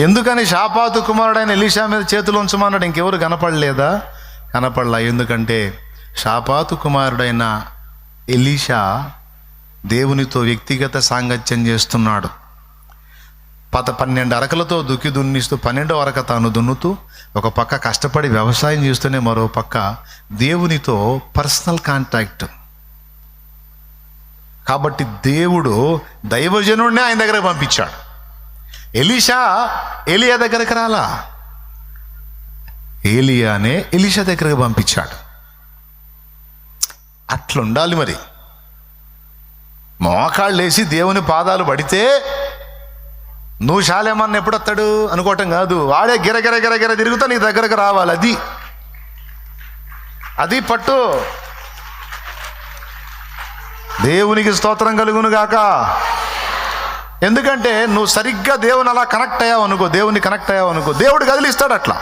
ఎందుకని షాపాతు కుమారుడైన ఎలీషా మీద చేతులు ఉంచమన్నాడు? ఇంకెవరు కనపడలేదా? కనపడలా. ఎందుకంటే షాపాతు కుమారుడైన ఎలీషా దేవునితో వ్యక్తిగత సాంగత్యం చేస్తున్నాడు. 12 అరకలతో దున్నిస్తూ 12వ అరక తాను దున్నుతూ ఒక పక్క కష్టపడి వ్యవసాయం చేస్తూనే మరో పక్క దేవునితో పర్సనల్ కాంటాక్ట్. కాబట్టి దేవుడు దైవజనుడినే ఆయన దగ్గరకు పంపించాడు. ఎలీషా ఏలియా దగ్గరకు రాలా, ఏలియానే ఎలీషా దగ్గరకు పంపించాడు. అట్లుండాలి మరి. మోకాళ్ళు వేసి దేవుని పాదాలు పడితే నువ్వు శాలేమన్న ఎప్పుడొస్తాడు అనుకోవటం కాదు, వాడే గిరగిర గిరగిర తిరుగుతా నీ దగ్గరకు రావాలి. అది పట్టు. దేవునికి స్తోత్రం కలుగును గాక. ఎందుకంటే నువ్వు సరిగ్గా దేవుని అలా కనెక్ట్ అయ్యావు అనుకో, దేవుని కనెక్ట్ అయ్యావు అనుకో, దేవుడు కదిలిస్తాడు అట్లా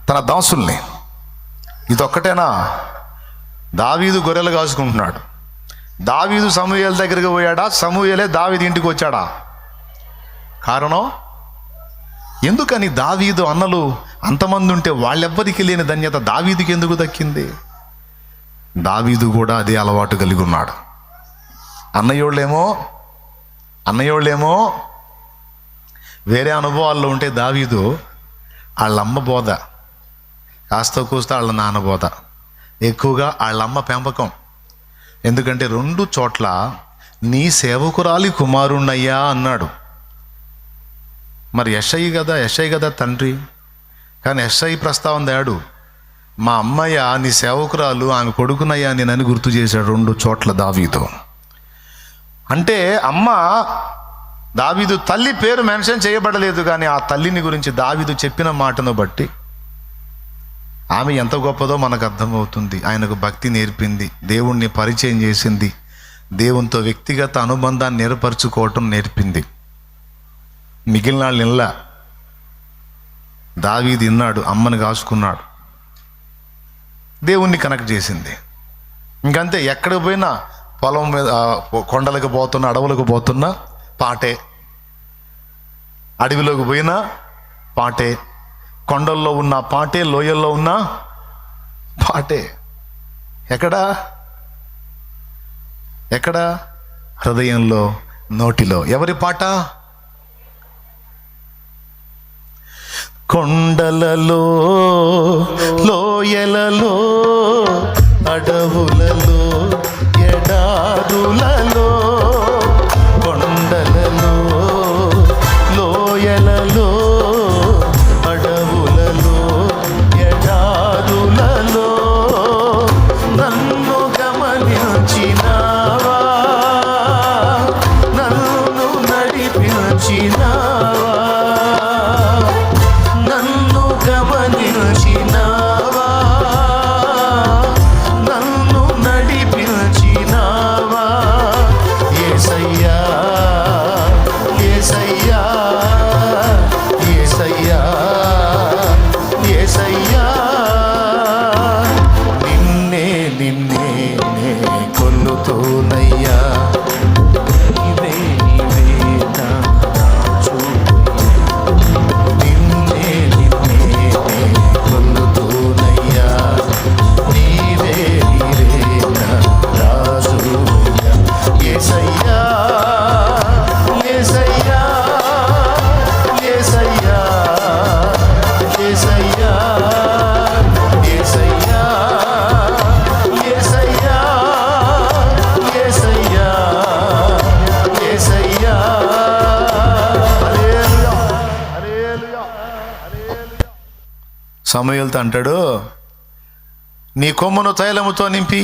తన దాసుల్ని. ఇదొక్కటేనా? దావీదు గొర్రెలు కాసుకుంటున్నాడు. దావీదు సమూయేలు దగ్గరికి పోయాడా? సమూయేలే దావీదు ఇంటికి వచ్చాడా? కారణం ఎందుకని? దావీదు అన్నలు అంతమంది ఉంటే వాళ్ళెవ్వరికి లేని ధన్యత దావీదుకి ఎందుకు దక్కింది? దావీదు కూడా అదే అలవాటు కలిగి ఉన్నాడు. అన్నయోళ్ళేమో వేరే అనుభవాల్లో ఉంటే దావీదు వాళ్ళమ్మ బోధ, కాస్త కూస్తా వాళ్ళ నాన్న బోధ, ఎక్కువగా వాళ్ళమ్మ పెంపకం. ఎందుకంటే 2 చోట్ల నీ సేవకురాలి కుమారుణ్ణయ్యా అన్నాడు. మరి యెషయి కదా తండ్రి, కానీ యెషయి ప్రస్తావన తేడు. మా అమ్మయ్య నీ సేవకురాలు, ఆమె కొడుకునయ్యా నేనని గుర్తు చేశాడు 2 చోట్ల దావీదు. అంటే అమ్మ దావీదు తల్లి పేరు మెన్షన్ చేయబడలేదు, కానీ ఆ తల్లిని గురించి దావీదు చెప్పిన మాటను బట్టి ఆమె ఎంత గొప్పదో మనకు అర్థమవుతుంది. ఆయనకు భక్తి నేర్పింది, దేవుణ్ణి పరిచయం చేసింది, దేవునితో వ్యక్తిగత అనుబంధాన్ని ఏర్పరచుకోవటం నేర్పింది. మిగిలిన వాళ్ళు ఇళ్ళ దావీదు ఇన్నాడు, అమ్మని కాసుకున్నాడు, దేవుణ్ణి కనెక్ట్ చేసింది. ఇంకంతే. ఎక్కడికి పోయినా పొలం మీద, కొండలకు పోతున్నా, అడవులకు పోతున్నా పాటే, అడవిలోకి పోయినా పాటే, కొండల్లో ఉన్న పాటే, లోయల్లో ఉన్న పాటే. ఎక్కడ? హృదయంలో, నోటిలో. ఎవరి పాట? కొండలలో, లోయలలో, అడవులలో, ఎడారులలో, కొండలలో, లోయలలో, అడవులలో, ఎడారులలో నన్ను గమనించినావా, నన్ను నడిపించినావా, నన్ను గమనించినావా, నన్ను నడిపించినావా. యేసయ్యా, యేసయ్యా, యేసయ్యా, యేసయ్యా, నిన్నే నిన్నే కొలుతూనయ్యా, నీవే నీవే నా రాజు, నిన్నే నిన్నే కొలుతూనయ్యా, నీవే నీవే నా రాజు. యేసయ్యా, యేసయ్యా, యేసయ్యా, యేసయ్యా, యేసయ్యా, యేసయ్యా, యేసయ్యా, యేసయ్యా. హల్లెలూయా, హల్లెలూయా, హల్లెలూయా. సమూయేలుతో అంటాడు, నీ కొమ్మును తైలముతో నింపి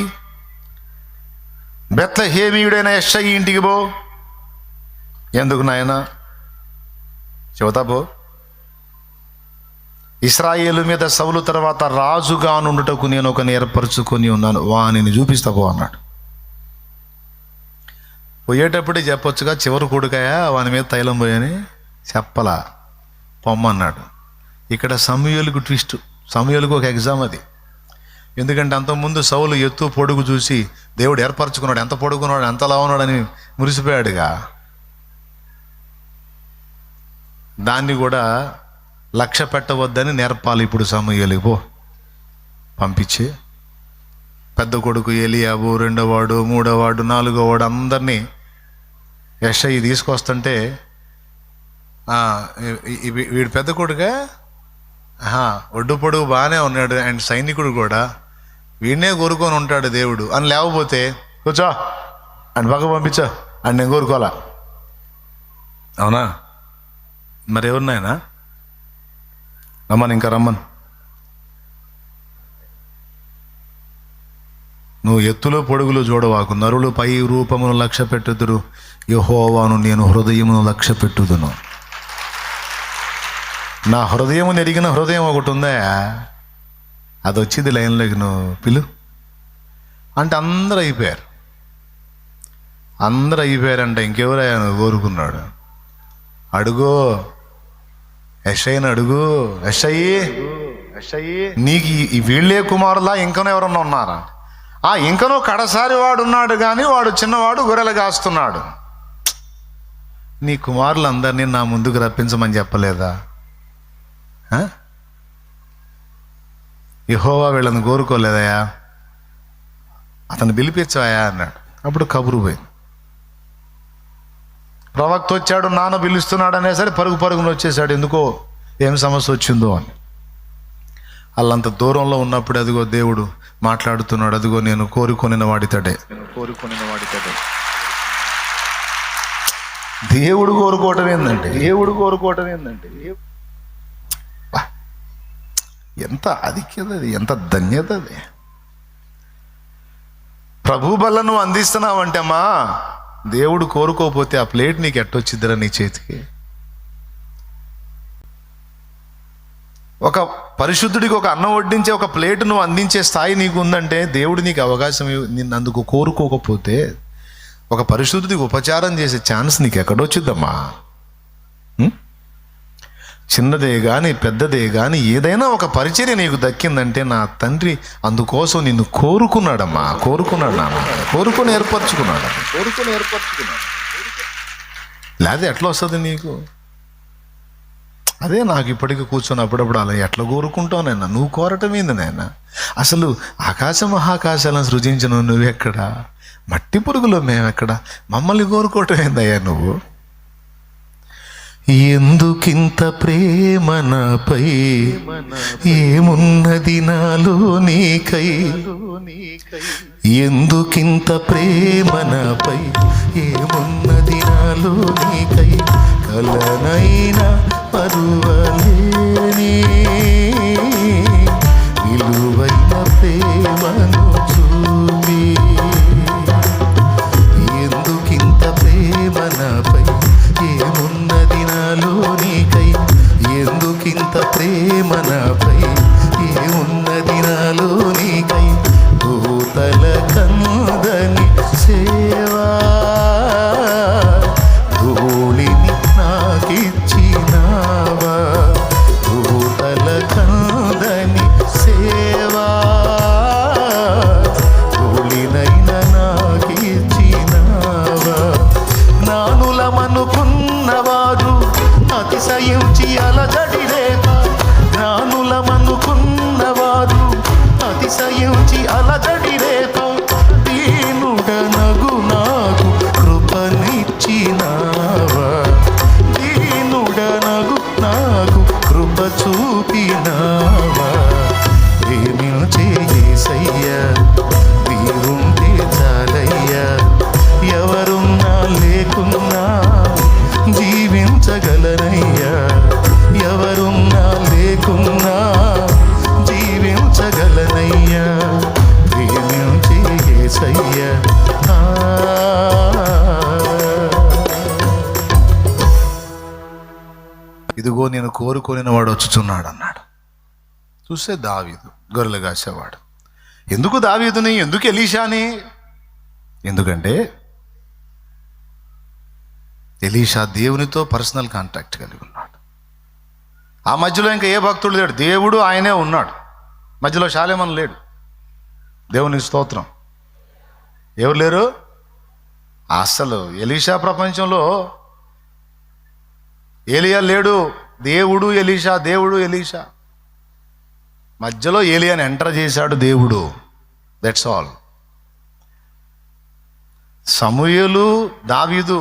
బెత్లెహేమీయుడైన యెషయి ఇంటికి పో. ఎందుకు నాయనా? చెబుతా పో. ఇశ్రాయేలు మీద సౌలు తర్వాత రాజుగా నుండుటకు నేను ఒకని ఏర్పరచుకొని ఉన్నాను, వానిని చూపిస్తా పో అన్నాడు. పోయేటప్పుడే చెప్పొచ్చుగా, చివరి కొడుకయా వాని మీద తైలం పోయని చెప్పలా, పొమ్మన్నాడు. ఇక్కడ సమూయేలుకు ట్విస్ట్, సమూయేలుకు ఒక ఎగ్జామ్ అది. ఎందుకంటే అంతకుముందు సౌలు ఎత్తు పొడుగు చూసి దేవుడు ఏర్పరచుకున్నాడు, ఎంత పొడుగున్నాడు, ఎంతలా ఉన్నాడని మురిసిపోయాడుగా. దాన్ని కూడా లక్ష్య పెట్టవద్దని నేర్పాలి. ఇప్పుడు సమూయేలుకి పో పంపించి పెద్ద కొడుకు ఏలీయాబు, రెండోవాడు, మూడోవాడు, నాలుగోవాడు అందరినీ యెషయి తీసుకొస్తుంటే వీడు పెద్ద కొడుగా ఒడ్డు పొడుగు బాగానే ఉన్నాడు అండ్ సైనికుడు కూడా, వీడినే కోరుకొని ఉంటాడు దేవుడు అని లేకపోతే కూర్చో అని పక్క పంపించో అని నేను కోరుకోవాలా? అవునా? మరి ఎవరినైనా రమ్మని, ఇంకా రమ్మను. నువ్వు ఎత్తులో పొడుగులు చూడవాకు, నరులు పై రూపమును లక్ష్య పెట్టుదురు, యెహోవాను నేను హృదయమును లక్ష్య పెట్టుదును. నా హృదయము నెరిగిన హృదయం ఒకటి ఉందా, అది వచ్చింది లైన్లోకి, నువ్వు పిలు అంటే అందరూ అయిపోయారు. అందరూ అయిపోయారంటే ఇంకెవరయ్యా నువ్వు కోరుకున్నాడు? అడుగు యెషయిని అడుగు. యెషయి నీకు ఈ వీళ్ళే కుమారులా, ఇంకనూ ఎవరన్నా ఉన్నారా? ఇంకనూ కడసారి వాడు ఉన్నాడు, కానీ వాడు చిన్నవాడు, గొర్రెలు కాస్తున్నాడు. నీ కుమారులందరినీ నా ముందుకు రప్పించమని చెప్పలేదా? యెహోవా వీళ్ళని కోరుకోలేదయా, అతను పిలిపించాయా అన్నాడు. అప్పుడు కబురు పోయింది. ప్రవక్త వచ్చాడు, నాన్న పిలుస్తున్నాడు అనేసరి పరుగున వచ్చేసాడు. ఎందుకో ఏం సమస్య వచ్చిందో అని. వాళ్ళంత దూరంలో ఉన్నప్పుడు అదిగో దేవుడు మాట్లాడుతున్నాడు. అదిగో నేను కోరుకొనిన వాడితడే. దేవుడు కోరుకోవటం ఏందంటే ఎంత అధిక్యతది, ఎంత ధన్యత అది. ప్రభు బల్ల నువ్వు అందిస్తున్నావంటే అమ్మా, దేవుడు కోరుకోపోతే ఆ ప్లేట్ నీకు ఎట్టొచ్చిద్దరా నీ చేతికి? ఒక పరిశుద్ధుడికి ఒక అన్నం వడ్డించే ఒక ప్లేట్ నువ్వు అందించే స్థాయి నీకు ఉందంటే, దేవుడు నీకు అవకాశం నిన్ను అందుకు కోరుకోకపోతే ఒక పరిశుద్ధుడికి ఉపచారం చేసే ఛాన్స్ నీకు ఎక్కడొచ్చిద్దమ్మా? చిన్నదే కానీ పెద్దదే కానీ ఏదైనా ఒక పరిచర్య నీకు దక్కిందంటే నా తండ్రి అందుకోసం నిన్ను కోరుకున్నాడమ్మా. కోరుకొని ఏర్పరచుకున్నాడు. లేదా ఎట్లా వస్తుంది నీకు? అదే నాకు ఇప్పటికీ కూర్చొని అప్పుడప్పుడు అలా ఎట్లా కోరుకుంటావు నాయన? నువ్వు కోరటం ఏంది నాయన? అసలు ఆకాశ మహాకాశాలను సృజించిన నువ్వెక్కడా? మట్టి పురుగులో మేమెక్కడ? మమ్మల్ని కోరుకోవటం ఏందయ్యా నువ్వు? ఎందుకింత ప్రేమ నాపై, ఏమున్నది నాలో నీకై? ఎందుకింత ప్రేమ నాపై, ఏమున్నది నాలో నీకై? కలనైనా పరువలేని విలువైన ప్రేమను చూపి, ఎందుకింత ప్రేమ నాపై, ఏమున్నది నాలో నీకై? ఎందుకింత ప్రేమ నాపై, ఏమున్నది నాలో నీకై? దూతల కందని సేవా, ధూళిని నాకిచ్చినావా? దూతల కందని సేవా, ధూళినైనా నాకిచ్చినావా? జ్ఞానులమనుకున్నవారు అతిశయించి అలజడిరేపా, జ్ఞానులమనుకున్నవారు అతిశయించి అలజడిరేపా, దీనుడనగు నాకు కృపనిచ్చినావా? దీనుడనగు నాకు కృప చూపినావా? ప్రేమించే యేసయ్యా, నీవుంటే చాలయ్యా, ఎవరున్నా లేకున్నా జీవించగలనయ్యా, ఎవరున్నా లేకున్నా జీవించగలనయ్యా, ప్రేమించే యేసయ్యా. ఇదిగో నేను కోరుకొనిన వాడు వచ్చుచున్నాడు అన్నాడు. చూస్తే దావీదు గొర్రెలు కాసేవాడు. ఎందుకు దావీదుని, ఎందుకు ఎలీషాని? ఎందుకంటే ఎలీషా దేవునితో పర్సనల్ కాంటాక్ట్ కలిగి ఉన్నాడు. ఆ మధ్యలో ఇంకా ఏ భక్తుడు లేడు, దేవుడు ఆయనే ఉన్నాడు. మధ్యలో శాలేమన్ లేడు. దేవునికి స్తోత్రం. ఎవరు లేరు అసలు. ఎలీషా ప్రపంచంలో ఏలియా లేడు, దేవుడు ఎలీషా, దేవుడు ఎలీషా. మధ్యలో ఏలియాని ఎంటర్ చేశాడు దేవుడు. That's all. సమూయేలు దావీదు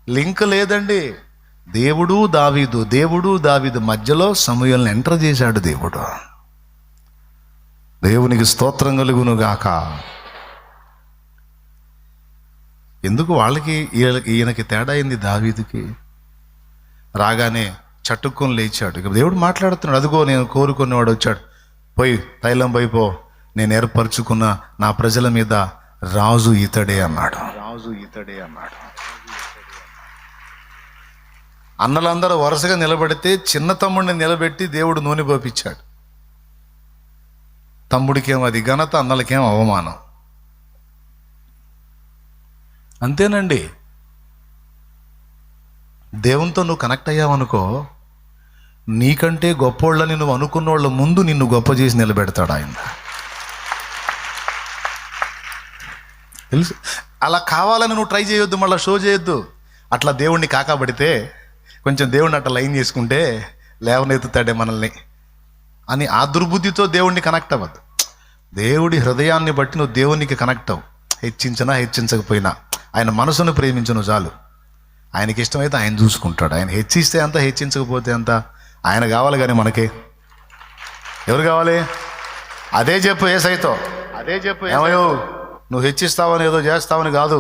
లింక్ లేదండి. దేవుడు దావీదు, దేవుడు దావీదు, మధ్యలో సమూయేలుని ఎంటర్ చేశాడు దేవుడు. దేవునికి స్తోత్రం కలుగును గాక. ఎందుకు వాళ్ళకి ఈయనకి తేడా అయింది? దావీదుకి రాగానే చట్టుకొని లేచాడు. ఇక దేవుడు మాట్లాడుతున్నాడు. అదిగో నేను కోరుకున్నవాడు వచ్చాడు, పోయి తైలం పోయిపో, నేను ఏర్పరచుకున్న నా ప్రజల మీద రాజు ఇతడే అన్నాడు. రాజు ఇతడే అన్నాడు. అన్నలందరూ వరుసగా నిలబడితే చిన్న తమ్ముడిని నిలబెట్టి దేవుడు నూనె పోపించాడు. తమ్ముడికేమో అది ఘనత, అన్నలకేమో అవమానం. అంతేనండి. దేవునితో నువ్వు కనెక్ట్ అయ్యావనుకో, నీకంటే గొప్పోళ్ళని నువ్వు అనుకున్న వాళ్ళ ముందు నిన్ను గొప్ప చేసి నిలబెడతాడు ఆయన. తెలుసు. అలా కావాలని నువ్వు ట్రై చేయొద్దు, మళ్ళీ షో చేయొద్దు. అట్లా దేవుణ్ణి కాకబడితే, కొంచెం దేవుణ్ణి అట్లా లైన్ చేసుకుంటే లేవనెత్తుతాడే మనల్ని అని ఆ దుర్బుద్ధితో దేవుణ్ణి కనెక్ట్ అవ్వద్దు. దేవుడి హృదయాన్ని బట్టి నువ్వు దేవునికి కనెక్ట్ అవ్వు. హెచ్చించినా హెచ్చించకపోయినా ఆయన మనసును ప్రేమించను చాలు. ఆయనకి ఇష్టమైతే ఆయన చూసుకుంటాడు. ఆయన హెచ్చిస్తే అంత, హెచ్చించకపోతే అంత. ఆయన కావాలి కానీ మనకి ఎవరు కావాలి? అదే చెప్పు యేసయ్యతో, అదే చెప్పు, ఏమయ్యో నువ్వు హెచ్చిస్తావని ఏదో చేస్తావని కాదు,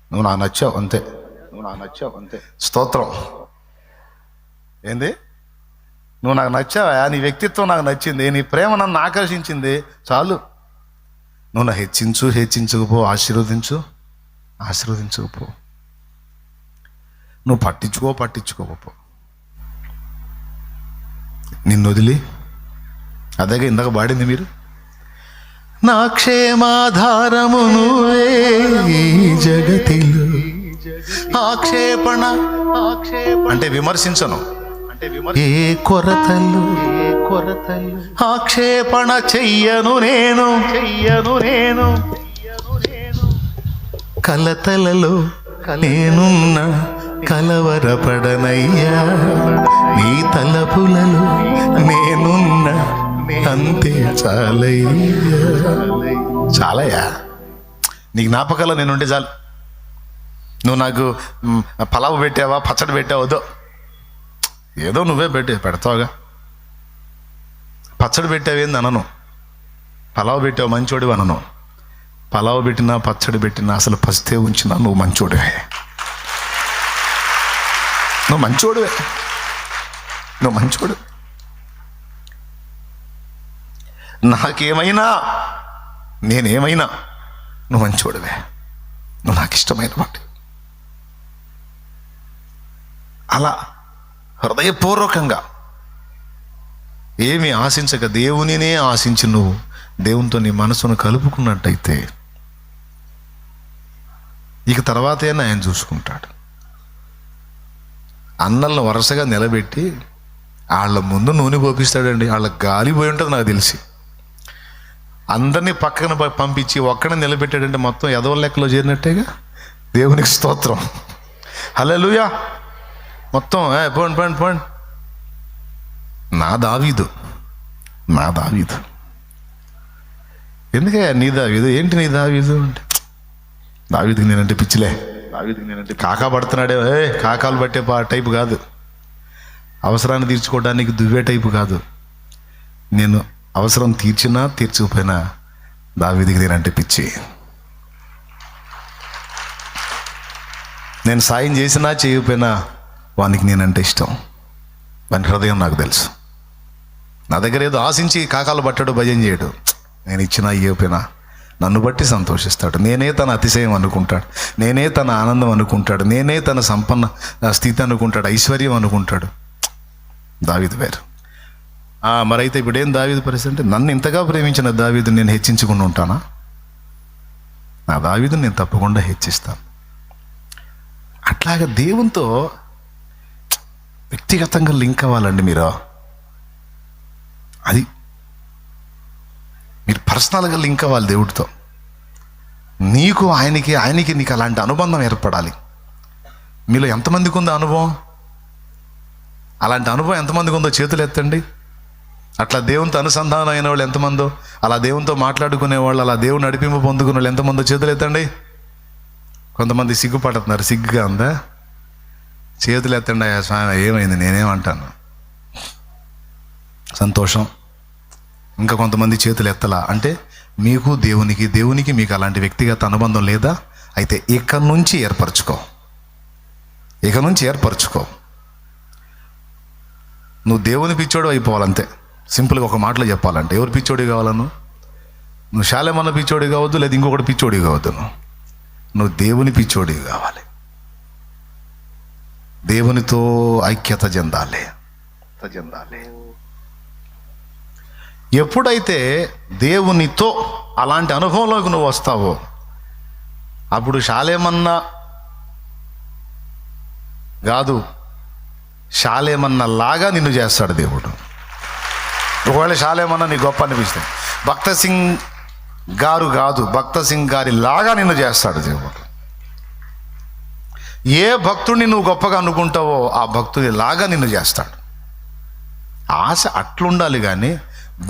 నువ్వు నాకు నచ్చావు అంతే, నువ్వు నాకు నచ్చావు అంతే. స్తోత్రం. ఏంది? నువ్వు నాకు నచ్చావా, నీ వ్యక్తిత్వం నాకు నచ్చింది, నీ ప్రేమ నన్ను ఆకర్షించింది, చాలు. నువ్వు నా హెచ్చించు, హెచ్చించకపో, ఆశీర్వదించు, ఆశీర్వదించకపో, నువ్వు పట్టించుకోకపో, నిన్ను వదిలి. అదేగా ఇందాక పాడింది మీరు, నా క్షేమాధారము నువ్వే ఈ జగతిలో. ఆక్షేపణ అంటే విమర్శించను, ఏ కొరతలు ఆక్షేపణ చెయ్యను నేను, కలతలలో నేనున్న కలవరపడనయ్యా, నీ తలపులలో నేనున్న అంతే చాలయ్యా. చాలయ్యా, నీ జ్ఞాపకాల్లో నేనుంటే చాలు. నువ్వు నాకు పలావు పెట్టావా, పచ్చడి పెట్టావదో, ఏదో నువ్వే పెడతావుగా. పచ్చడి పెట్టావేంది అనను, పలావు పెట్టావు మంచోడివి అనను. పలావు పెట్టినా పచ్చడి పెట్టినా అసలు పస్తే ఉంచినా నువ్వు మంచోడివే, నువ్వు మంచోడివే, నువ్వు మంచోడు. నాకేమైనా, నేనేమైనా నువ్వు మంచోడివే, నువ్వు నాకు ఇష్టమైన వాటి. అలా హృదయపూర్వకంగా ఏమి ఆశించక దేవునినే ఆశించి నువ్వు దేవునితో నీ మనసును కలుపుకున్నట్టయితే ఇక తర్వాతే ఆయన చూసుకుంటాడు. అన్నలను వరుసగా నిలబెట్టి వాళ్ళ ముందు నూనె పోపిస్తాడండి. వాళ్ళకి గాలి పోయి ఉంటుంది నాకు తెలిసి. అందరినీ పక్కన పంపించి ఒక్కడిని నిలబెట్టాడంటే మొత్తం ఎదవ లెక్కలో చేరినట్టేగా. దేవునికి స్తోత్రం, హల్లెలూయా. మొత్తం పోండి. నా దావీదు ఎందుకే నీ దావీదు, ఏంటి నీ దావీదు అంటే, దావీదుకి నేనంటే పిచ్చిలే, కాకా పడుతున్నాడే, కాకాలు పట్టే టైపు కాదు, అవసరాన్ని తీర్చుకోవడానికి దువ్వే టైపు కాదు. నేను అవసరం తీర్చినా తీర్చకపోయినా దావీదుకి నేనంటే పిచ్చి. నేను సాయం చేసినా చేయకపోయినా వానికి నేనంటే ఇష్టం. వాని హృదయం నాకు తెలుసు. నా దగ్గర ఏదో ఆశించి కాకాలు పట్టాడు, భజన చేయడు. నేను ఇచ్చినా ఇవ్వకపోయినా నన్ను బట్టి సంతోషిస్తాడు. నేనే తన అతిశయం అనుకుంటాడు, నేనే తన ఆనందం అనుకుంటాడు, నేనే తన సంపన్న స్థితి అనుకుంటాడు, ఐశ్వర్యం అనుకుంటాడు. దావీదు వేరు. మరైతే ఇప్పుడేం దావీదు పరిస్థితి అంటే, నన్ను ఇంతగా ప్రేమించిన దావీదు నేను హెచ్చించుకుని ఉంటానా? నా దావీదుని నేను తప్పకుండా హెచ్చిస్తాను. అట్లాగా దేవునితో వ్యక్తిగతంగా లింక్ అవ్వాలండి మీరు. అది మీరు పర్సనల్గా లింక్ అవ్వాలి దేవుడితో. నీకు ఆయనకి నీకు అలాంటి అనుబంధం ఏర్పడాలి. మీలో ఎంతమందికి ఉందో అనుభవం? అలాంటి అనుభవం ఎంతమందికి ఉందో చేతులు ఎత్తండి. అట్లా దేవునితో అనుసంధానం అయిన వాళ్ళు ఎంతమందో, అలా దేవునితో మాట్లాడుకునే వాళ్ళు, అలా దేవుని నడిపింపు పొందుకునే వాళ్ళు ఎంతమందో చేతులు ఎత్తండి. కొంతమంది సిగ్గుపడుతున్నారు, సిగ్గుగా ఉందా? చేతులు ఎత్తండి. అయ్యా స్వామి ఏమైంది, నేనేమంటాను. సంతోషం. ఇంకా కొంతమంది చేతులు ఎత్తలా అంటే మీకు దేవునికి మీకు అలాంటి వ్యక్తిగత అనుబంధం లేదా? అయితే ఇక నుంచి ఏర్పరచుకో. నువ్వు దేవుని పిచ్చోడు అయిపోవాలంతే. సింపుల్గా ఒక మాటలో చెప్పాలంటే, ఎవరు పిచ్చోడి కావాలను? నువ్వు శాలేమన్న పిచ్చోడి కావద్దు, లేదా ఇంకొకటి పిచ్చోడి కావద్దు. నువ్వు దేవుని పిచ్చోడి కావాలి. దేవునితో ఐక్యత చెందాలి. ఎప్పుడైతే దేవునితో అలాంటి అనుభవంలోకి నువ్వు వస్తావో అప్పుడు శాలేమన్న కాదు, శాలేమన్న లాగా నిన్ను చేస్తాడు దేవుడు. ఒకవేళ శాలేమన్న నీ గొప్ప అనిపిస్తుంది, భక్త సింగ్ గారు కాదు, భక్త సింగ్ గారి లాగా నిన్ను చేస్తాడు దేవుడు. ఏ భక్తుడిని నువ్వు గొప్పగా అనుకుంటావో ఆ భక్తుడి లాగా నిన్ను చేస్తాడు. ఆశ అట్లుండాలి కానీ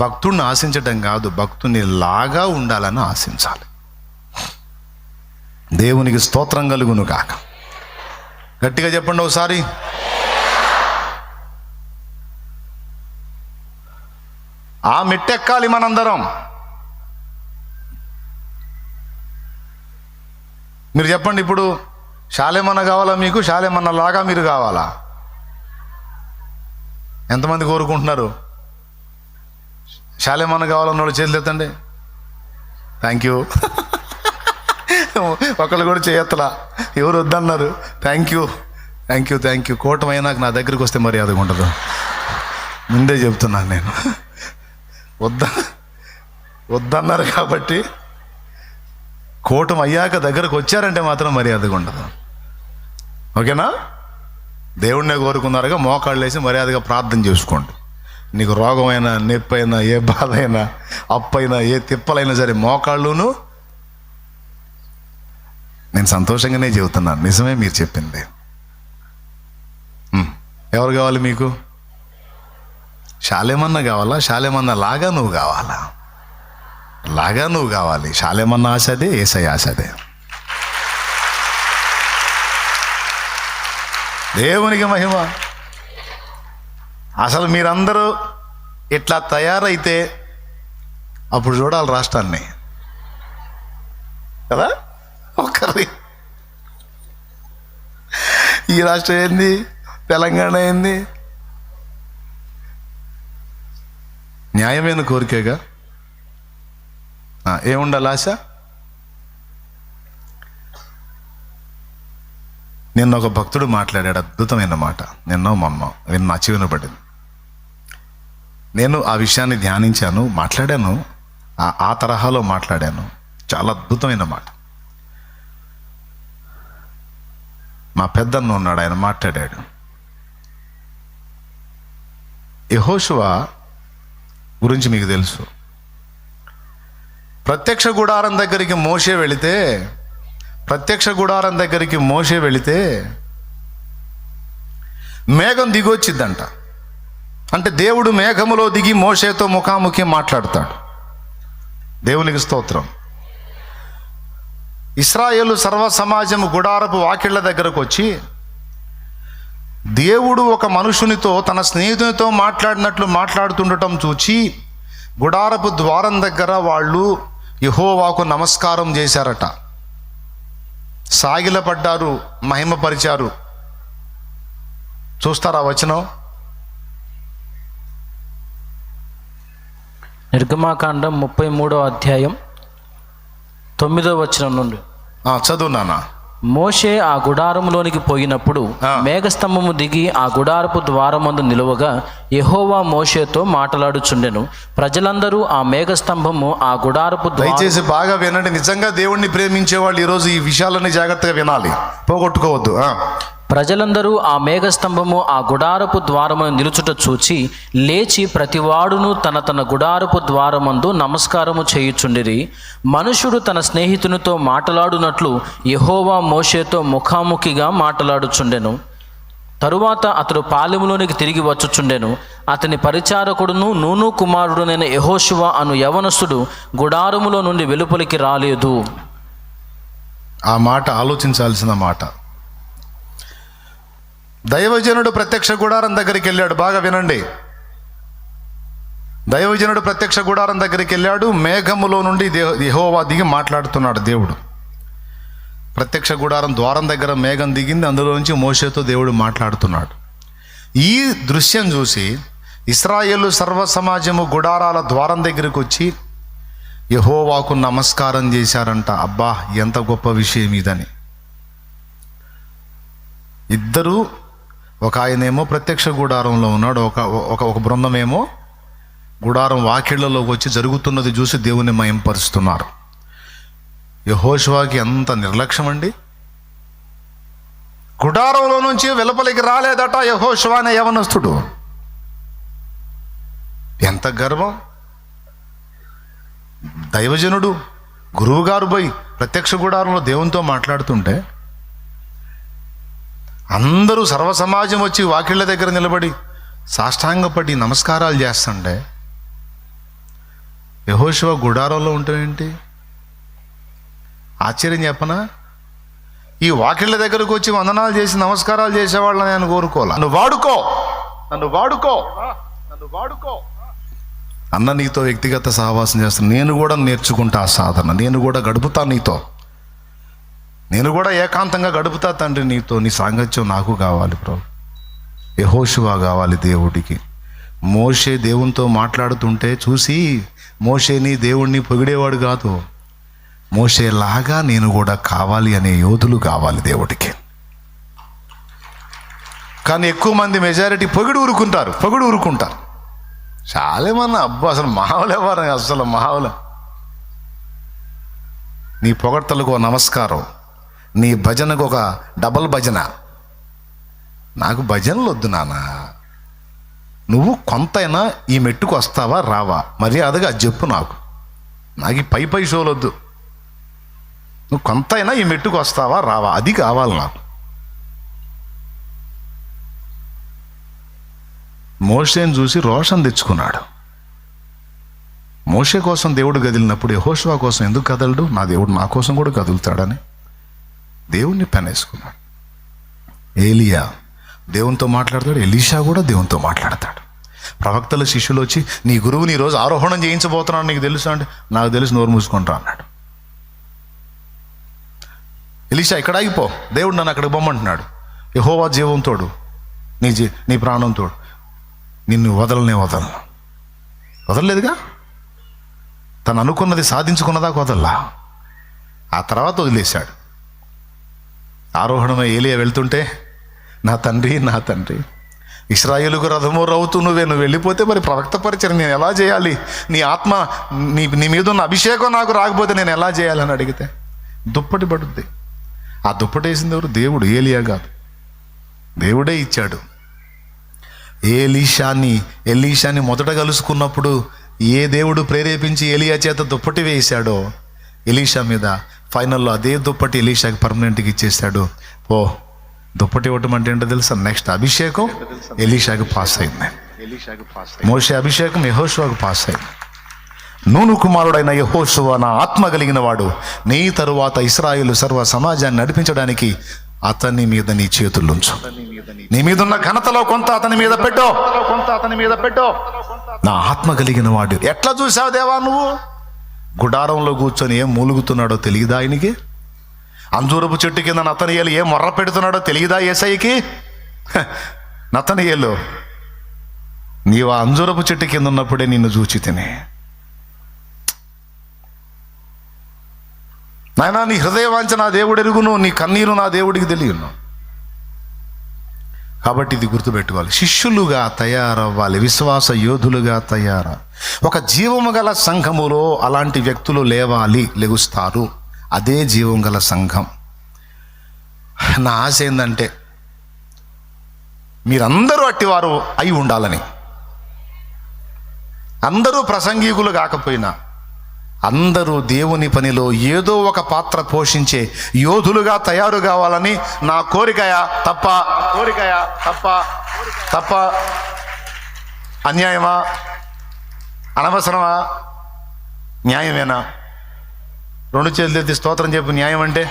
భక్తుడిని ఆశించటం కాదు, భక్తుని లాగా ఉండాలని ఆశించాలి. దేవునికి స్తోత్రం కలుగును కాక. గట్టిగా చెప్పండి ఒకసారి. ఆ మెట్టెక్కాలి మనందరం. మీరు చెప్పండి, ఇప్పుడు శాలేమన్న కావాలా మీకు? శాలేమన్న లాగా మీరు కావాలా? ఎంతమంది కోరుకుంటున్నారు? శాలేమన్న కావాలన్న వాళ్ళు చేతులు ఎత్తండి. Thank you. ఒకళ్ళు కూడా చేయత్తలా, ఎవరు వద్దన్నారు. Thank you. కూటమైనాక నా దగ్గరికి వస్తే మర్యాదగా ఉండదు, ముందే చెప్తున్నాను నేను. వద్దన్నారు కాబట్టి కూటమి అయ్యాక దగ్గరకు వచ్చారంటే మాత్రం మర్యాదగా ఉండదు. ఓకేనా? దేవుడినే కోరుకున్నారుగా మోకాళ్ళు వేసి మర్యాదగా ప్రార్థన చేసుకోండి. నీకు రోగమైనా, నొప్పి అయినా, ఏ బాధ అయినా, అప్పైనా, ఏ తిప్పలైనా సరే మోకాళ్ళును. నేను సంతోషంగానే చెబుతున్నాను, నిజమే మీరు చెప్పింది. ఎవరు కావాలి మీకు? శాలేమన్న కావాలా? శాలేమన్న లాగా నువ్వు కావాలా? శాలేమన్న ఆశ అదే, యేసయ్య ఆశ అదే. దేవునికి మహిమ. అసలు మీరందరూ ఇట్లా తయారైతే అప్పుడు చూడాలి రాష్ట్రాన్ని కదా. ఒకరి ఈ రాష్ట్రం ఏంది, తెలంగాణ ఏంది? న్యాయమైన కోరికగా ఏముండాలి ఆశ? నిన్న ఒక భక్తుడు మాట్లాడాడు అద్భుతమైన మాట. మొన్న నా చెవిన పడింది. నేను ఆ విషయాన్ని ధ్యానించాను, మాట్లాడాను, ఆ తరహాలో మాట్లాడాను. చాలా అద్భుతమైన మాట. మా పెద్దన్న ఉన్నాడు, ఆయన మాట్లాడాడు. యెహోషువ గురించి మీకు తెలుసు. ప్రత్యక్ష గుడారం దగ్గరికి మోషే వెళితే మేఘం దిగొచ్చిద్దంట. అంటే దేవుడు మేఘములో దిగి మోషేతో ముఖాముఖి మాట్లాడతాడు. దేవునికి స్తోత్రం. ఇశ్రాయేలు సర్వ సమాజము గుడారపు వాకిళ్ల దగ్గరకు వచ్చి దేవుడు ఒక మనుషునితో, తన స్నేహితునితో మాట్లాడినట్లు మాట్లాడుతుండటం చూచి గుడారపు ద్వారం దగ్గర వాళ్ళు యెహోవాకు నమస్కారం చేశారట, సాగిలపడ్డారు, మహిమపరిచారు. చూస్తారా వచనం? నిర్గమాకాండం 33వ అధ్యాయం 9వ వచనం నుండి చదువు నాన్న. మోషే ఆ గుడారములోనికి పోయినప్పుడు మేఘస్తంభము దిగి ఆ గుడారపు ద్వారమందు నిలువగా యెహోవా మోషేతో మాట్లాడుచుండెను. ప్రజలందరూ ఆ మేఘస్తంభము ఆ గుడారపు దయచేసి బాగా వినండి. నిజంగా దేవుణ్ణి ప్రేమించే వాళ్ళు ఈరోజు ఈ విషయాలని జాగ్రత్తగా వినాలి, పోగొట్టుకోవద్దు. ప్రజలందరూ ఆ మేఘస్తంభము ఆ గుడారపు ద్వారమును నిలుచుట చూచి లేచి ప్రతివాడును తన తన గుడారపు ద్వారమందు నమస్కారము చేయుచుండిరి. మనుషుడు తన స్నేహితునితో మాట్లాడునట్లు యెహోవా మోషేతో ముఖాముఖిగా మాట్లాడుచుండెను. తరువాత అతడు పాలెములోనికి తిరిగి వచ్చుచుండెను. అతని పరిచారకుడును నూను కుమారుడునైన యెహోషువ అను యవనస్తుడు గుడారములో నుండి వెలుపలికి రాలేదు. ఆ మాట ఆలోచించాల్సిన మాట. దైవజనుడు ప్రత్యక్ష గుడారం దగ్గరికి వెళ్ళాడు. బాగా వినండి. దైవజనుడు ప్రత్యక్ష గుడారం దగ్గరికి వెళ్ళాడు. మేఘములో నుండి యెహోవా దిగి మాట్లాడుతున్నాడు. దేవుడు ప్రత్యక్ష గుడారం ద్వారం దగ్గర మేఘం దిగింది. అందులో నుంచి మోషేతో దేవుడు మాట్లాడుతున్నాడు. ఈ దృశ్యం చూసి ఇశ్రాయేలు సర్వ సమాజము గుడారాల ద్వారం దగ్గరికి వచ్చి యెహోవాకు నమస్కారం చేశారంట. అబ్బా, ఎంత గొప్ప విషయం ఇదని. ఇద్దరు, ఒక ఆయనేమో ప్రత్యక్ష గుడారంలో ఉన్నాడు, ఒక బృందమేమో గుడారం వాకిళ్లలోకి వచ్చి జరుగుతున్నది చూసి దేవుని మహింపరుస్తున్నారు. యెహోషువకి ఎంత నిర్లక్ష్యం అండి. గుడారంలో నుంచి వెలుపలికి రాలేదట యెహోషువ అనే యవనస్తుడు. ఎంత గర్వం. దైవజనుడు గురువు గారు పోయి ప్రత్యక్ష గుడారంలో దేవునితో మాట్లాడుతుంటే అందరూ సర్వ సమాజం వచ్చి వాకిళ్ళ దగ్గర నిలబడి సాష్టాంగపడి నమస్కారాలు చేస్తుండే యెహోషువ గుడారంలో ఉంటావేంటి? ఆశ్చర్యం చెప్పనా? ఈ వాకిళ్ళ దగ్గరకు వచ్చి వందనాలు చేసి నమస్కారాలు చేసేవాళ్ళని నేను కోరుకోవాలి. నన్ను వాడుకో అన్న, నీతో వ్యక్తిగత సహవాసం చేస్తాను. నేను కూడా నేర్చుకుంటా ఆ సాధన. నేను కూడా గడుపుతా నీతో. నేను కూడా ఏకాంతంగా గడుపుతా తండ్రి నీతో. నీ సాంగత్యం నాకు కావాలి ప్రభు. యెహోషువ కావాలి దేవుడికి. మోషే దేవునితో మాట్లాడుతుంటే చూసి మోషేని దేవుణ్ణి పొగిడేవాడు కాదు. మోషేలాగా నేను కూడా కావాలి అనే యోధులు కావాలి దేవుడికి. కానీ ఎక్కువ మంది మెజారిటీ పొగిడి ఊరుకుంటారు. చాలామన్నా అబ్బా అసలు మావలేవారు, అసలు మావలే. నీ పొగడ్తలకు ఒక నమస్కారం, నీ భజనకు ఒక డబల్ భజన. నాకు భజనలు వద్దు నాన్న. నువ్వు కొంతైనా ఈ మెట్టుకు వస్తావా రావా మర్యాదగా అది చెప్పు. నాకు ఈ పై షోలు వద్దు. నువ్వు కొంతైనా ఈ మెట్టుకు వస్తావా రావా అది కావాలి నాకు. మోషేని చూసి రోషం తెచ్చుకున్నాడు. మోషే కోసం దేవుడు కదిలినప్పుడు యెహోషువ కోసం ఎందుకు కదలడు? నా దేవుడు నా కోసం కూడా కదులుతాడని దేవుణ్ణి పెనేసుకున్నాడు. ఏలియా దేవునితో మాట్లాడతాడు, ఎలీషా కూడా దేవునితో మాట్లాడతాడు. ప్రవక్తల శిష్యులు వచ్చి నీ గురువుని ఈరోజు ఆరోహణం చేయించబోతున్నాడు, నీకు తెలుసా అంటే నాకు తెలుసు, నోరు మూసుకుంటా అన్నాడు. ఎలీషా ఇక్కడ ఆగిపో, దేవుడు నన్ను అక్కడికి పొమ్మంటున్నాడు. యెహోవా జీవంతోడు, నీ ప్రాణంతోడు, నిన్ను వదలలేదుగా. తను అనుకున్నది సాధించుకున్నదాకా వదల్లా. ఆ తర్వాత వదిలేశాడు. ఆరోహణమై ఏలియా వెళ్తుంటే నా తండ్రి ఇశ్రాయేలుకు రథము రవుతూ నువ్వు వెళ్ళిపోతే మరి ప్రవక్త పరిచయం నేను ఎలా చేయాలి? నీ ఆత్మ నీ మీద ఉన్న అభిషేకం నాకు రాకపోతే నేను ఎలా చేయాలని అడిగితే దుప్పటి పడుద్ది. ఆ దుప్పటి వేసింది ఎవరు? దేవుడు, ఏలియా కాదు. దేవుడే ఇచ్చాడు. ఎలీషాని మొదట కలుసుకున్నప్పుడు ఏ దేవుడు ప్రేరేపించి ఏలియా చేత దుప్పటి వేసాడో ఎలీషా మీద, ఫైనల్లో అదే దుప్పటి ఎలీషాకి పర్మనెంట్గా ఇచ్చేసాడు. దుప్పటి ఇవ్వటం అంటే ఏంటో తెలుసా? నెక్స్ట్ అభిషేకం ఎలీషాకి పాస్ అయింది. మోషే అభిషేకం యెహోషువకు పాస్ అయింది. నూను కుమారుడైన యెహోషువ నా ఆత్మ కలిగిన వాడు, నీ తరువాత ఇశ్రాయేలు సర్వ సమాజాన్ని నడిపించడానికి అతని మీద నీ చేతులుంచు. నీ మీద ఉన్న ఘనతలో కొంత అతని మీద పెట్టో. నా ఆత్మ కలిగిన వాడు. ఎట్లా చూసావు దేవా నువ్వు? గుడారంలో కూర్చొని ఏం మూలుగుతున్నాడో తెలియదా ఆయనకి? అంజూరపు చెట్టు కింద నతనీయేలు ఏం మొర్ర పెడుతున్నాడో తెలియదా యేసయ్యకి? నతనీయేలు, నీవు ఆ అంజూరపు చెట్టు కింద ఉన్నప్పుడే నిన్ను చూచి తినే. నాయనా, నీ హృదయవాంఛ నా దేవుడు ఎరుగును, నీ కన్నీరు నా దేవుడికి తెలియను. కాబట్టి ఇది గుర్తుపెట్టుకోవాలి. శిష్యులుగా తయారవ్వాలి, విశ్వాస యోధులుగా ఒక జీవము గల సంఘములో అలాంటి వ్యక్తులు లెగుస్తారు. అదే జీవం గల సంఘం. నా ఆశ ఏంటంటే మీరందరూ అట్టివారు అయి ఉండాలని. అందరూ ప్రసంగికులు కాకపోయినా అందరూ దేవుని పనిలో ఏదో ఒక పాత్ర పోషించే యోధులుగా తయారు కావాలని నా కోరికయా తప్ప తప్ప అన్యాయమా, అనవసరమా, న్యాయమేనా? రెండు చేతులు ఎత్తి స్తోత్రం చెప్పు. న్యాయం అంటే,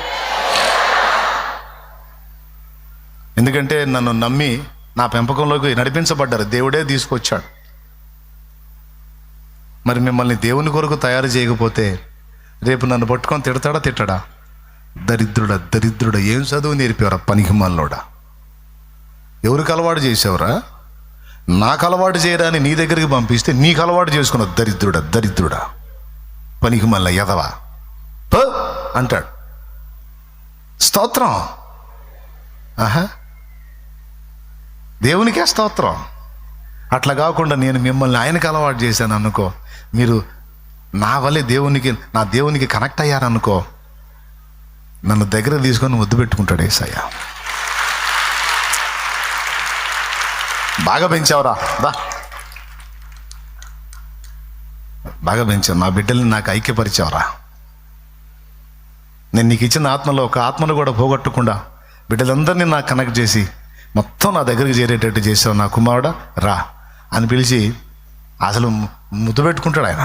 ఎందుకంటే నన్ను నమ్మి నా పెంపకంలోకి నడిపించబడ్డారు, దేవుడే తీసుకొచ్చాడు. మరి మిమ్మల్ని దేవుని కొరకు తయారు చేయకపోతే రేపు నన్ను పట్టుకొని తిట్టడా? దరిద్రుడా, ఏం చదువు నేర్పేవరా పనికిమాలోడా? ఎవరికి అలవాటు చేసావురా? నాకు అలవాటు చేయడాన్ని నీ దగ్గరికి పంపిస్తే నీకు అలవాటు చేసుకున్న దరిద్రుడా పనికిమాల ఎదవా అంటాడు. స్తోత్రం. దేవునికే స్తోత్రం. అట్లా కాకుండా నేను మిమ్మల్ని ఆయనకి అలవాటు చేశాను అనుకో, మీరు నా వల్లే నా దేవునికి కనెక్ట్ అయ్యారనుకో, నన్ను దగ్గర తీసుకొని ముద్దు పెట్టుకుంటాడు యేసయ్య. బాగా పెంచావురా, బాగా పెంచావు, నా బిడ్డల్ని నాకు ఐక్యపరిచావురా. నేను నీకు ఇచ్చిన ఆత్మలో ఒక ఆత్మను కూడా పోగొట్టకుండా బిడ్డలందరినీ నాకు కనెక్ట్ చేసి మొత్తం నా దగ్గరికి చేరేటట్టు చేసావు నా కుమారుడా, రా అని పిలిచి అసలు ముద్దు పెట్టుకుంటాడు ఆయన.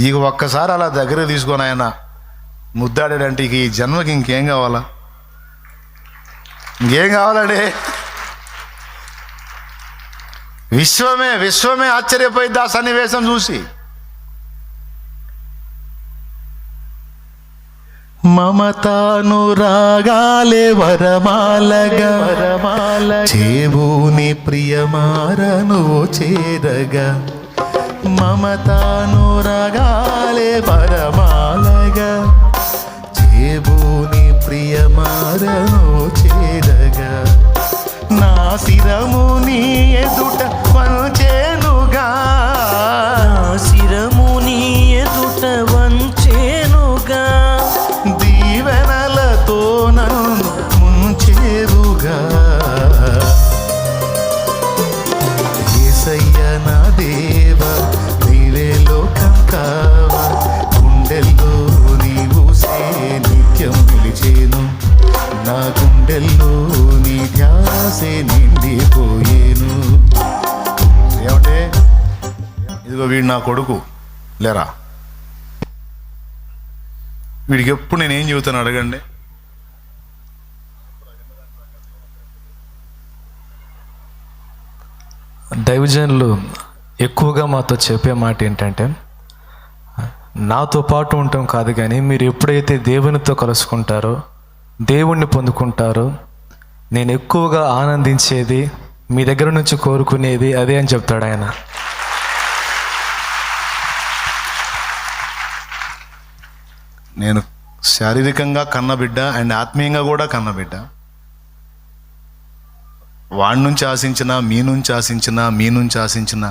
ఇక ఒక్కసారి అలా దగ్గర తీసుకొని ఆయన ముద్దాడాడంటే ఇక ఈ జన్మకి ఇంకేం కావాలా? ఇంకేం కావాలండి? విశ్వమే ఆశ్చర్యపోయింది ఆ సన్నివేశం చూసి. మమతానురాగాలే వరమాలగా చేబూని ప్రియమారను చేరగా, మమతానురాగాలే వరమాలగా చేబూని ప్రియమారను చేరగా, నా శిరము నీ ఎదుట వంచెనుగా, శిరము నీ ఎదుట వంచెనుగా, దీవెనలతో నన్ను ముంచెరుగా. యేసయ్య నా దేవ, నీవే లోకం కావా, గుండెల్లో నీవు నిత్యం నిలిచేను, నా గుండెల్లో నీ ధ్యాసే నిండిపోయేను. ఏమంటే ఇదిగో వీడు నా కొడుకు లేరా, వీడికి ఎప్పుడు నేనేం చెబుతాను అడగండి. దైవజనులు ఎక్కువగా మాతో చెప్పే మాట ఏంటంటే, నాతో పాటు ఉండటం కాదు కానీ మీరు ఎప్పుడైతే దేవునితో కలుసుకుంటారో, దేవుణ్ణి పొందుకుంటారో, నేను ఎక్కువగా ఆనందించేది, మీ దగ్గర నుంచి కోరుకునేది అదే అని చెప్తాడు ఆయన. నేను శారీరకంగా కన్నబిడ్డ అండ్ ఆత్మీయంగా కూడా కన్నబిడ్డ. వాడి నుంచి ఆశించిన, మీ నుంచి ఆశించిన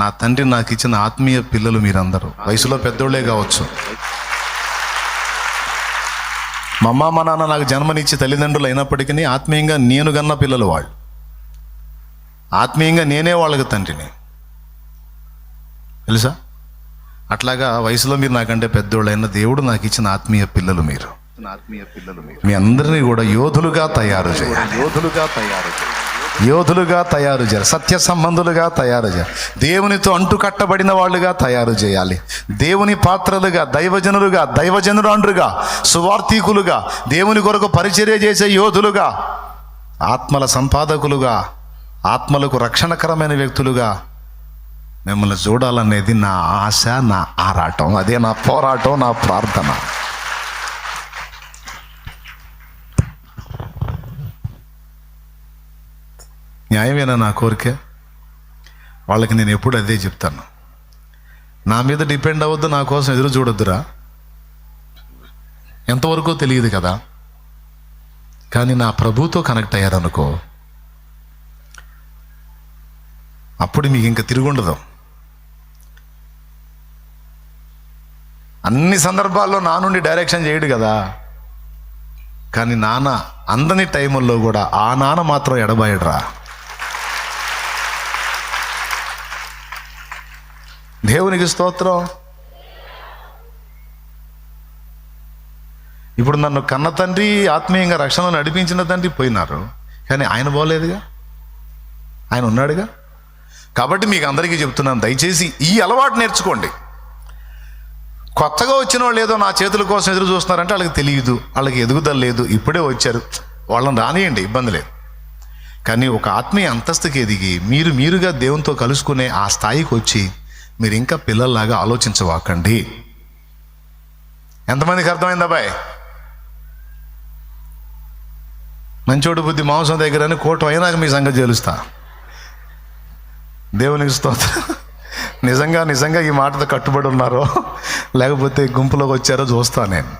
నా తండ్రి నాకు ఇచ్చిన ఆత్మీయ పిల్లలు మీరందరూ. వయసులో పెద్దోళ్లే కావచ్చు. మా అమ్మ మా నాన్న నాకు జన్మనిచ్చి తల్లిదండ్రులు అయినప్పటికీ ఆత్మీయంగా నేను కన్న పిల్లలు వాళ్ళు. ఆత్మీయంగా నేనే వాళ్ళకి తండ్రిని, తెలుసా? అట్లాగా వయసులో మీరు నాకంటే పెద్దోళ్ళైన దేవుడు నాకు ఇచ్చిన ఆత్మీయ పిల్లలు మీరు. మీ అందరినీ కూడా యోధులుగా తయారు చేయాలి, యోధులుగా తయారు చేయాలి, సత్య సంబంధులుగా తయారు చేయాలి, దేవునితో అంటుకట్టబడిన వాళ్ళుగా తయారు చేయాలి, దేవుని పాత్రలుగా, దైవజనురాండ్రుగా, సువార్థికులుగా, దేవుని కొరకు పరిచర్య చేసే యోధులుగా, ఆత్మల సంపాదకులుగా, ఆత్మలకు రక్షణకరమైన వ్యక్తులుగా మిమ్మల్ని చూడాలనేది నా ఆశ, నా ఆరాటం, అదే నా పోరాటం, నా ప్రార్థన. న్యాయమేనా నా కోరిక? వాళ్ళకి నేను ఎప్పుడు అదే చెప్తాను, నా మీద డిపెండ్ అవ్వద్దు, నా కోసం ఎదురు చూడొద్దురా. ఎంతవరకు తెలియదు కదా, కానీ నా ప్రభుతో కనెక్ట్ అయ్యారనుకో, అప్పుడు మీకు ఇంకా తిరుగుండదు. అన్ని సందర్భాల్లో నా నుండి డైరెక్షన్ చేయడు కదా, కానీ నాన్న అందని టైముల్లో కూడా ఆ నాన్న మాత్రం ఎడబాయడురా. దేవునికి స్తోత్రం. ఇప్పుడు నన్ను కన్న తండ్రి, ఆత్మీయంగా రక్షణ నడిపించిన తండ్రి పోయినారు, కానీ ఆయన పోలేదుగా, ఆయన ఉన్నాడుగా. కాబట్టి మీకు అందరికీ చెప్తున్నాను, దయచేసి ఈ అలవాటు నేర్చుకోండి. కొత్తగా వచ్చిన వాళ్ళు ఏదో నా చేతుల కోసం ఎదురు చూస్తున్నారంటే వాళ్ళకి తెలియదు, వాళ్ళకి ఎదుగుదల లేదు, ఇప్పుడే వచ్చారు, వాళ్ళని రానియండి, ఇబ్బంది లేదు. కానీ ఒక ఆత్మీయ అంతస్తుకి ఎదిగి మీరుగా దేవునితో కలుసుకునే ఆ స్థాయికి వచ్చి మీరు ఇంకా పిల్లల్లాగా ఆలోచించవాకండి. ఎంతమందికి అర్థమైందా బాయ్? మంచోడు బుద్ధి మాంసం దగ్గరని కోట అయినాక మీ సంగతి తెలుస్తా. దేవునికి స్తోత్రం. నిజంగా ఈ మాటతో కట్టుబడి ఉన్నారో లేకపోతే గుంపులోకి వచ్చారో చూస్తా నేను.